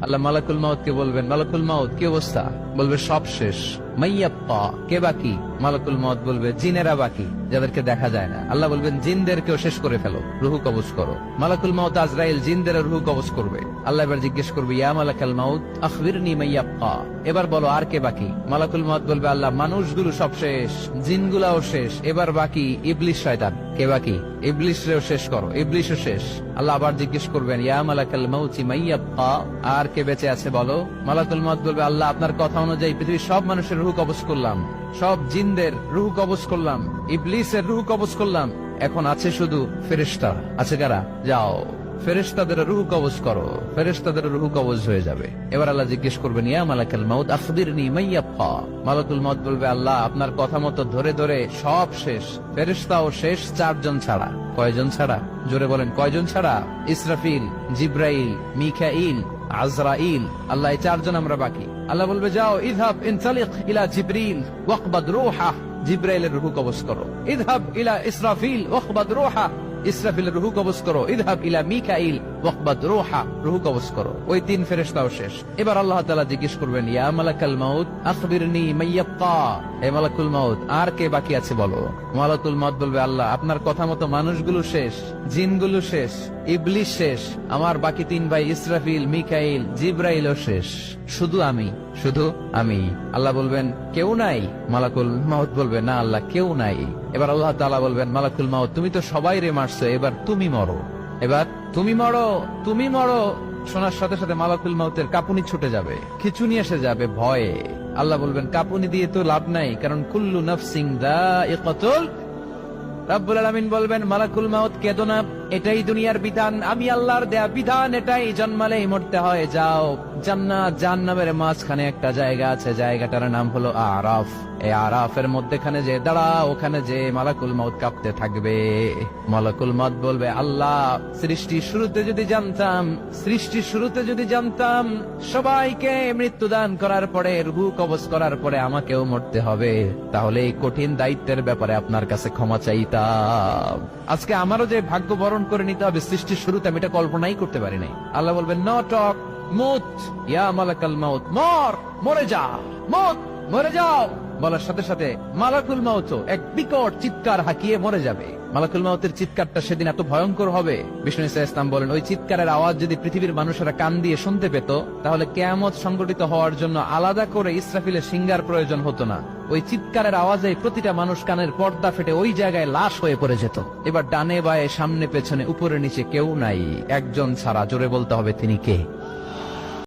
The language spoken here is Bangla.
আল্লাহ মালাকুল মাউত কে বলবেন, মালাকুল মাউত কি অবস্থা? বলবে সব শেষ। মাইয়াপ্পা, কে বাকি? মালাকুল মাউত বলবে জিনেরা বাকি, যাদেরকে দেখা যায় না। আল্লাহ বলবেন জিনদেরকেও শেষ করে ফেলো, রুহু কবজ করো। মালাকুল মাউত আজরাইল জিনদের রুহু কবজ করবে। আল্লাহ এবার জিজ্ঞেস করবে, ইয়া মালাকাল মাউত আখবিরনি মাইয়াপ্পা, এবার বলো আর কে বাকি? মালাকুল মাউত বলবে, আল্লাহ মানুষগুলো সব শেষ, জিনগুলাও শেষ, এবার বাকি ইবলিস শয়তান। কে বাকি? ইবলিসরেও শেষ করো, ইবলিসও শেষ। আল্লাহ আবার জিজ্ঞেস করবেন, ইয়া মালাকাল মাউতি মাইয়াপ্পা, আর কে বেঁচে আছে বলো? মালাকুল মাউত বলবে, আল্লাহ আপনার কথা অনুযায়ী পৃথিবীর সব মানুষের রুহু কবজ করলাম, সব জিনদের রুহু কবজ করলাম, ইবলিসের রুহু কবজ করলাম, এখন আছে শুধু ফেরেশতা। আছে কারা? যাও ফেরেশতাদের রুহু কবজ করো। ফেরেশতাদের রুহু কবজ হয়ে যাবে। এবার আল্লাহ জিজ্ঞেস করবেন, ইয়া মালাকাল মাউত আখবিরনি মাইয়াপ্পা। মালাকুল মাউত বলবে, আল্লাহ আপনার কথা মতো ধরে ধরে সব শেষ, ফেরেশতাও শেষ, 4 জন ছাড়া। কয়জন ছাড়া? জোরে বলেন, কয়জন ছাড়া? ইসরাফিল, জিব্রাইল, মিকাইল, আজরাইল। আল্লাহ এই 4 জন আমরা বাকি। আল্লাহ বলবে, যাও ইযহাব ইনতালিক ইলা জিবরিল ওয়াকবাদ রূহা, জিব্রাইলের রুহু কবজ করো। ইযহাব ইলা ইসরাফিল ওয়াকবাদ রূহা, ইসরাফিলের রুহু কবজ করো। ইযহাব ইলা মিকাইল ওয়াকবাদ রূহা, রুহু কবজ করো। ওই 3 ফেরেশতাও শেষ। এবার আল্লাহ তাআলা জিজ্ঞেস করবেন, ইয়া মালাকাল মাউত আখবিরনি মাইয়াপ্পা, হে মালাকুল মাউত আর কে বাকি আছে বলো? মালাকুল মাউত বলবে, আল্লাহ আপনার কথা মতো মানুষগুলো শেষ, জিনগুলো শেষ, ইবলিস শেষ, আমার বাকি 3 ভাই ইসরাফিল, মিকাইল, জিব্রাইলও শেষ, শুধু আমি, শুধু আমি। আল্লাহ বলবেন, কেউ নাই? মালাকুল মাউত বলবে, না আল্লাহ কেউ নাই। এবার আল্লাহ তাআলা বলবেন, মালাকুল মাউত তুমি তো সবাই রে মারছো, এবার তুমি মরো, এবার তুমি মরো, তুমি মরো। শোনার সাথে সাথে মালাকুল মাউতের কাঁপুনি ছুটে যাবে, খিঁচুনি এসে যাবে ভয়ে। আল্লাহ বলবেন, কাঁপুনি দিয়ে তো লাভ নাই, কারণ কুল্লু নাফসিন যায়িকাতুল। রব্বুল আলামিন বলবেন, মালাকুল মাউত কেঁদো না, এটাই দুনিয়ার বিধান, আমি আল্লাহর দেয়া বিধান, এটাই, জন্মালেই মরতে হয়। যাও, জান্নাত জাহান্নামের মাঝখানে একটা জায়গা আছে, জায়গাটার নাম হলো আরাফ। এই আরাফের মধ্যখানে যে দাঁড়া, ওখানে যে মালাকুল মাউত কাঁপতে থাকবে। মালাকুল মাউত বলবে, আল্লাহ সৃষ্টির শুরুতে যদি জানতাম, সৃষ্টির শুরুতে যদি জানতাম সবাইকে মৃত্যুদান করার পরে, রুহু কবজ করার পরে আমাকেও মরতে হবে, তাহলে এই কঠিন দায়িত্বের ব্যাপারে আপনার কাছে ক্ষমা চাইতাম। আজকে আমারও যে ভাগ্য বরণ করে নিতে হবে সৃষ্টির শুরুতে, আমি এটা কল্পনাই করতে পারি নাই। আল্লাহ বলবেন, নো টক, মুত ইয়া মালাকাল মাউত, মর, মরে যা, মুত, মরে যাও। বলার সাথে সাথে মালাকুল মাউত এক বিকট চিৎকার হাঁকিয়ে মরে যাবে। মালাকুল মাউতের চিৎকারটা সেদিন এত ভয়ঙ্কর হবে, বিষ্ণু ঈসা ইসলাম বলেন, ওই চিৎকারের আওয়াজ যদি পৃথিবীর মানুষেরা কান দিয়ে শুনতে পেত, তাহলে কিয়ামত সংগঠিত হওয়ার জন্য আলাদা করে ইসরাফিলের সিঙ্গার প্রয়োজন হতো না। ওই চিৎকারের আওয়াজে প্রতিটা মানুষ কানের পর্দা ফেটে ওই জায়গায় লাশ হয়ে পড়ে যেত। এবার ডানে বায়ে সামনে পেছনে উপরে নিচে কেউ নাই, একজন ছাড়া। জোরে বলতে হবে, তিনি কে?